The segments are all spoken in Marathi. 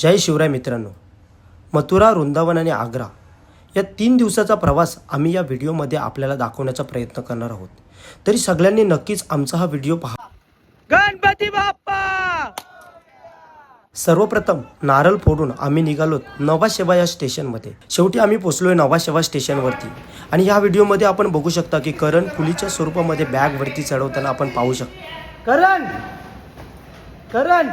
जय शिवराय मित्रांनो. मथुरा, वृंदावन आणि आग्रा या 3 दिवसाचा प्रवास आम्ही या व्हिडिओमध्ये आपल्याला दाखवण्याचा प्रयत्न करणार आहोत. तरी सगळ्यांनी नक्कीच आमचा हा व्हिडिओ पहा. गणपती बाप्पा. सर्वप्रथम नारळ फोडून आम्ही निघालो नवाशेवा या स्टेशनमध्ये. शेवटी आम्ही पोहोचलोय नवाशेवा स्टेशनवरती आणि या व्हिडिओमध्ये आपण बघू शकता की करण पुलीच्या स्वरूपामध्ये बॅग वरती चढवताना आपण पाहू शकतो. करण करण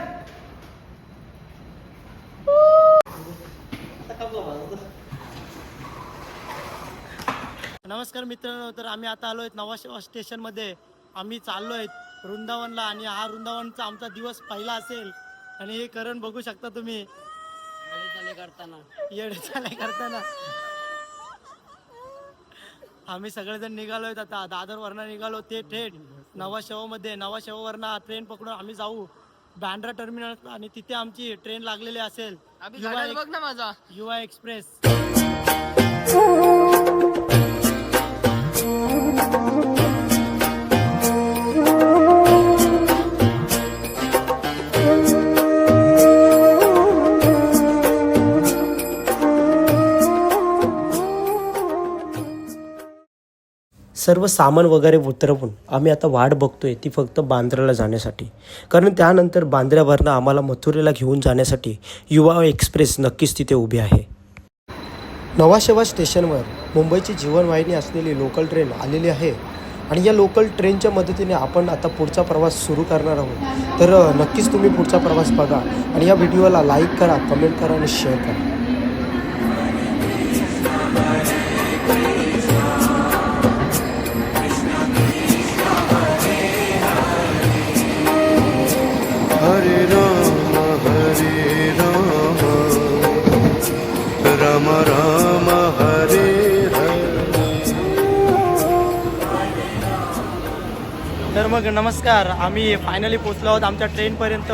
नमस्कार मित्रांनो. तर आम्ही आता आलो आहेत नवाशेवा स्टेशनमध्ये. आम्ही चाललो आहेत वृंदावनला आणि हा वृंदावनचा आमचा दिवस पहिला असेल. आणि हे करण बघू शकता तुम्ही येडे करताना आम्ही सगळेजण निघालो आहेत. आता दादरवरनं निघालो ते थेट नवाशेवामध्ये. नवाशेवावरनं ट्रेन पकडून आम्ही जाऊ बँड्रा टर्मिनल आणि तिथे आमची ट्रेन लागलेली असेल युवा एक्सप्रेस. सर्व सामान वगैरे उतरवून आम्ही आता वाट बघतोय ती फक्त बांद्राला जाण्यासाठी. कारण त्यानंतर बांद्र्यावरनं आम्हाला मथुरेला घेऊन जाण्यासाठी युवा एक्सप्रेस नक्कीच तिथे उभी आहे. नवाशेवा स्टेशनवर मुंबईची जीवनवाहिनी असलेली लोकल ट्रेन आलेली आहे आणि या लोकल ट्रेनच्या मदतीने आपण आता पुढचा प्रवास सुरू करणार आहोत. तर नक्कीच तुम्ही पुढचा प्रवास बघा आणि या व्हिडिओला लाईक करा, कमेंट करा आणि शेअर करा. हरे राम राम राम हरे हरे. तर मग नमस्कार. आम्ही फायनली पोहोचलो आहोत आमच्या ट्रेनपर्यंत.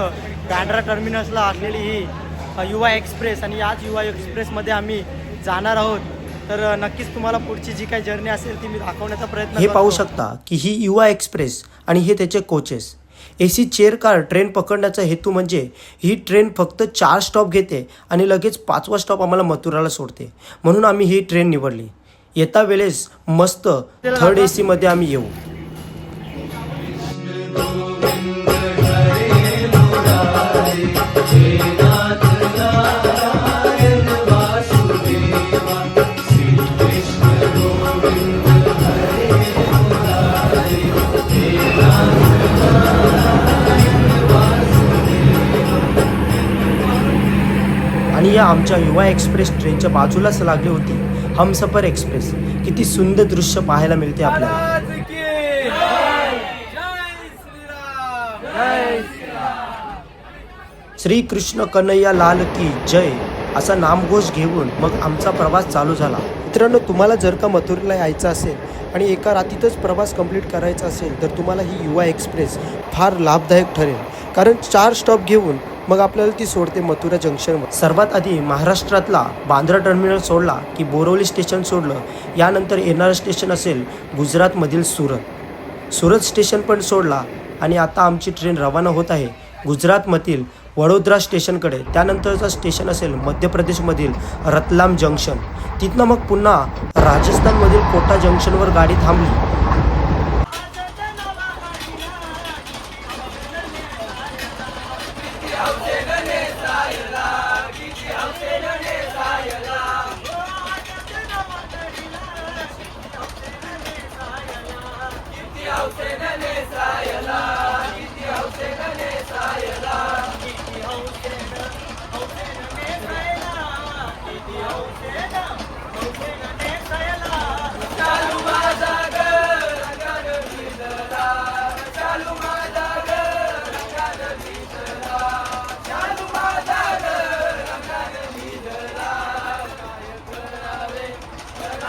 बँड्रा टर्मिनसला असलेली ही युवा एक्सप्रेस आणि याच युवा एक्सप्रेसमध्ये आम्ही जाणार आहोत. तर नक्कीच तुम्हाला पुढची जी काही जर्नी असेल ती मी दाखवण्याचा प्रयत्न हे करतो. पाहू शकता की ही युवा एक्सप्रेस आणि हे त्याचे coaches. AC chair car train पकडण्याचा हेतू म्हणजे ही ट्रेन फक्त 4 स्टॉप घेते आणि लगेच 5वा स्टॉप आम्हाला मथुराला सोडते. म्हणून आम्ही ही ट्रेन निवडली. येता वेळेस मस्त थर्ड AC मध्ये आम्ही येऊ. आणि या आमच्या युवा एक्सप्रेस ट्रेनच्या बाजूलाच लागली होती हमसफर एक्सप्रेस. किती सुंदर दृश्य पाहायला मिळते आपल्याला. श्री कृष्ण कन्हैया लाल की जय असा नामघोष घेऊन मग आमचा प्रवास चालू झाला. मित्रांनो, तुम्हाला जर का मथुरेला यायचं असेल आणि एका रात्रीतच प्रवास कंप्लीट करायचा असेल तर तुम्हाला ही युवा एक्सप्रेस फार लाभदायक ठरेल. कारण 4 स्टॉप घेऊन मग आपल्याला ती सोडते मथुरा जंक्शनवर. सर्वात आधी महाराष्ट्रातला बांद्रा टर्मिनल सोडला की बोरवली स्टेशन सोडलं. यानंतर येणारं स्टेशन असेल गुजरातमधील सुरत स्टेशन पण सोडला आणि आता आमची ट्रेन रवाना होत आहे गुजरातमधील वडोदरा स्टेशनकडे. त्यानंतरचं स्टेशन असेल मध्य प्रदेशमधील रतलाम जंक्शन. तिथनं मग पुन्हा राजस्थानमधील कोटा जंक्शनवर गाडी थांबली.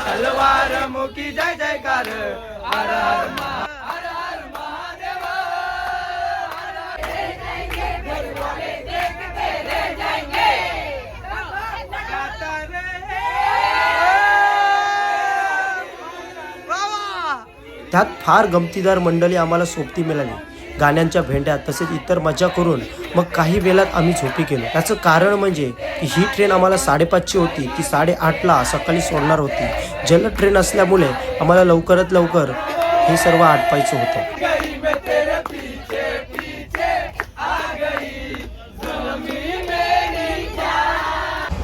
तलवार मुकी जय जयकार. हर हर महादेव. त्यात फार गमतीदार मंडळी आम्हाला सोबती मिळाली. गाण्यांच्या भेंड्या तसेच इतर मजा करून मग काही वेळात आम्ही झोपी गेलो. याचं कारण म्हणजे की ही ट्रेन आम्हाला 5:30ची होती, ती 8:30ला सकाळी सोडणार होती. जलद ट्रेन असल्यामुळे आम्हाला लवकरात लवकर हे सर्व आटपायचं होतं.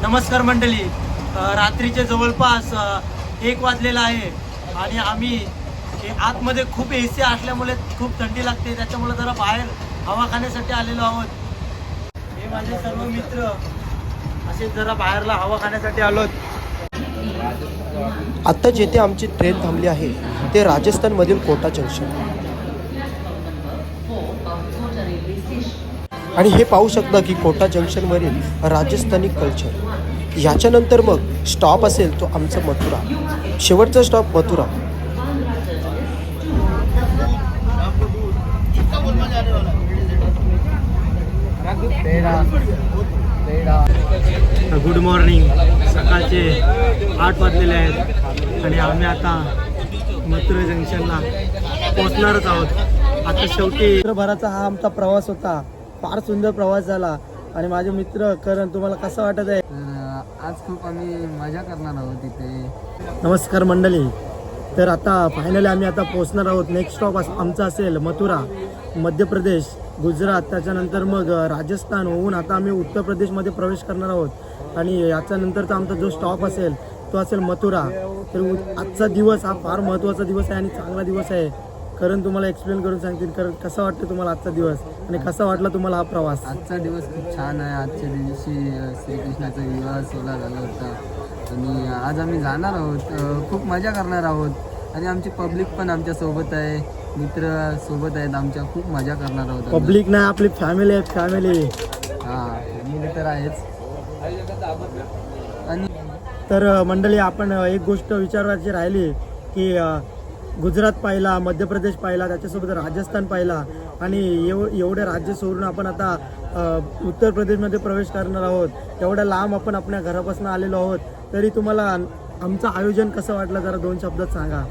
नमस्कार मंडळी, रात्रीचे जवळपास 1 वाजलेला आहे आणि आम्ही आतमध्ये खूप AC असल्यामुळे खूप थंडी लागते, त्याच्यामुळे जरा बाहेर हवा खाण्यासाठी आलेलो आहोत. हे माझे सर्व मित्र असे जरा बाहेरला हवा खाण्यासाठी आलोत. आत्ता जेथे आमची ट्रेन थांबली आहे ते राजस्थानमधील कोटा जंक्शन आणि हे पाहू शकता की कोटा जंक्शनवरील राजस्थानी कल्चर. याच्यानंतर मग स्टॉप असेल तो आमचा मथुरा, शेवटचा स्टॉप मथुरा. गुड मॉर्निंग, सकाळचे 8 वाजलेले आहेत आणि आम्ही आता मथुरा जंक्शनला पोहोचणारच आहोत. आता शेवटी मित्रभराचा हा आमचा प्रवास होता. फार सुंदर प्रवास झाला आणि माझे मित्र करण, तुम्हाला कसं वाटत आहे? आज खूप आम्ही मजा करणार आहोत इथे. नमस्कार मंडळी, तर आता फायनली आम्ही आता पोहोचणार आहोत. नेक्स्ट स्टॉप आमचा असेल मथुरा, मध्य प्रदेश, गुजरात, त्याच्यानंतर मग राजस्थान होऊन आता आम्ही उत्तर प्रदेशमध्ये प्रवेश करणार आहोत आणि याच्यानंतरचा आमचा जो स्टॉप असेल तो असेल मथुरा. तर आजचा दिवस हा फार महत्त्वाचा दिवस आहे आणि चांगला दिवस आहे. करण तुम्हाला एक्सप्लेन करून सांगतील. करण कसा वाटतं तुम्हाला आजचा दिवस आणि कसा वाटला तुम्हाला हा प्रवास? आजचा दिवस खूप छान आहे. आजच्या दिवशी श्रीकृष्णाचा विवाह सोहळा झाला होता आणि आज आम्ही जाणार आहोत. खूप मजा करणार आहोत आणि आमची पब्लिक पण आमच्या सोबत आहे, मित्र सोबत आहेत आमच्या. खूप मजा करणार आहोत. पब्लिक नाही, आपली फॅमिली आहे. फॅमिली फॅमिली तर आहेच. आणि तर मंडळी, आपण एक गोष्ट विचारायची राहिली की गुजरात पाहिला, मध्य प्रदेश पाहिला, त्याच्यासोबत राजस्थान पाहिला आणि एवढे राज्य सोडून आपण आता उत्तर प्रदेशमध्ये प्रवेश करणार आहोत. एवढ्या लांब आपण आपल्या घरापासून आलेलो आहोत. तरी तुम्हाला आमचं आयोजन कसं वाटलं, जरा 2 शब्दात सांगा.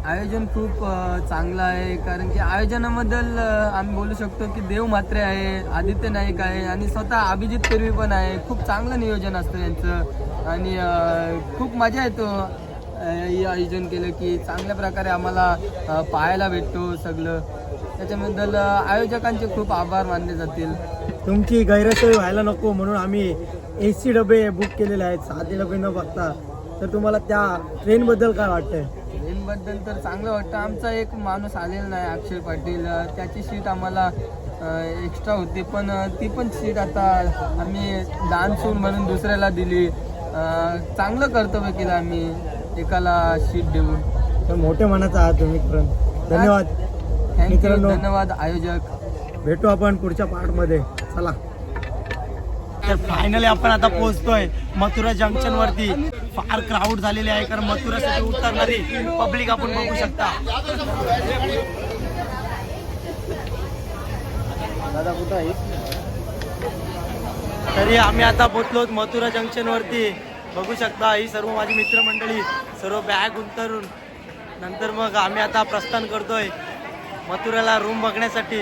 आयोजन खूप चांगलं आहे, कारण की आयोजनाबद्दल आम्ही बोलू शकतो की देव म्हात्रे आहे, आदित्य नाईक आहे आणि स्वतः अभिजित कर्वी पण आहे. खूप चांगलं नियोजन असतं यांचं आणि खूप मजा येतो. हे आयोजन केलं की चांगल्या प्रकारे आम्हाला पाहायला भेटतो सगळं. त्याच्याबद्दल आयोजकांचे खूप आभार मानले जातील. तुमची गैरसोय व्हायला नको म्हणून आम्ही AC डबे बुक केलेले आहेत, साधे डबे न बघता. तर तुम्हाला त्या ट्रेनबद्दल काय वाटतंय? ट्रेनबद्दल तर चांगलं वाटतं. आमचा एक माणूस आलेला नाही, अक्षय पाटील, त्याची सीट आम्हाला एक्स्ट्रा होती, पण ती पण सीट आता आम्ही दान सून म्हणून दुसऱ्याला दिली. चांगलं कर्तव्य केलं आम्ही एकाला सीट देऊन. तर मोठे मनाचा आहात तुम्ही. धन्यवाद थँक्यू, धन्यवाद आयोजक. भेटू आपण पुढच्या पार्टमध्ये. चला. तर फायनली आपण आता पोहोचतोय मथुरा जंक्शन वरती. फार क्राऊड झालेले आहे कारण मथुरासाठी उतरणारी पब्लिक आपण बघू शकता. तरी आम्ही आता पोहोचलो मथुरा जंक्शन वरती. बघू शकता ही सर्व माझी मित्रमंडळी सर्व बॅग उतरून नंतर मग आम्ही आता प्रस्थान करतोय मथुराला रूम बघण्यासाठी.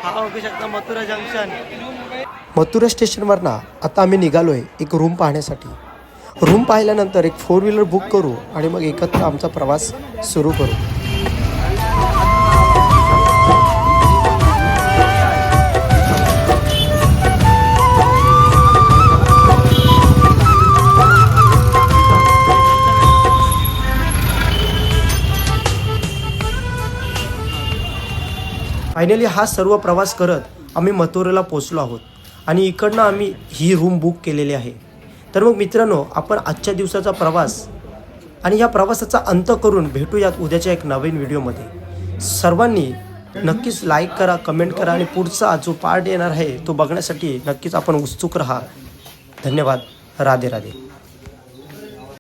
हा बघू शकता मथुरा जंक्शन. मथुरा स्टेशनवर ना आता आम्ही निघालोय एक रूम पाहण्यासाठी. रूम पाहिल्यानंतर एक 4 व्हीलर बुक करू आणि मग एकत्र आमचा प्रवास सुरू करू. फायनली हा सर्व प्रवास करत आम्ही मथुरेला पोचलो आहोत आणि इकडनं आम्ही ही रूम बुक केलेली आहे. तर मग मित्रांनो, आपण आजच्या दिवसाचा प्रवास आणि या प्रवासाचा अंत करून भेटूयात उद्याच्या एक नवीन व्हिडिओमध्ये. सर्वांनी नक्कीच लाईक करा, कमेंट करा आणि पुढचा जो पार्ट येणार आहे तो बघण्यासाठी नक्कीच आपण उत्सुक राहा. धन्यवाद. राधे राधे.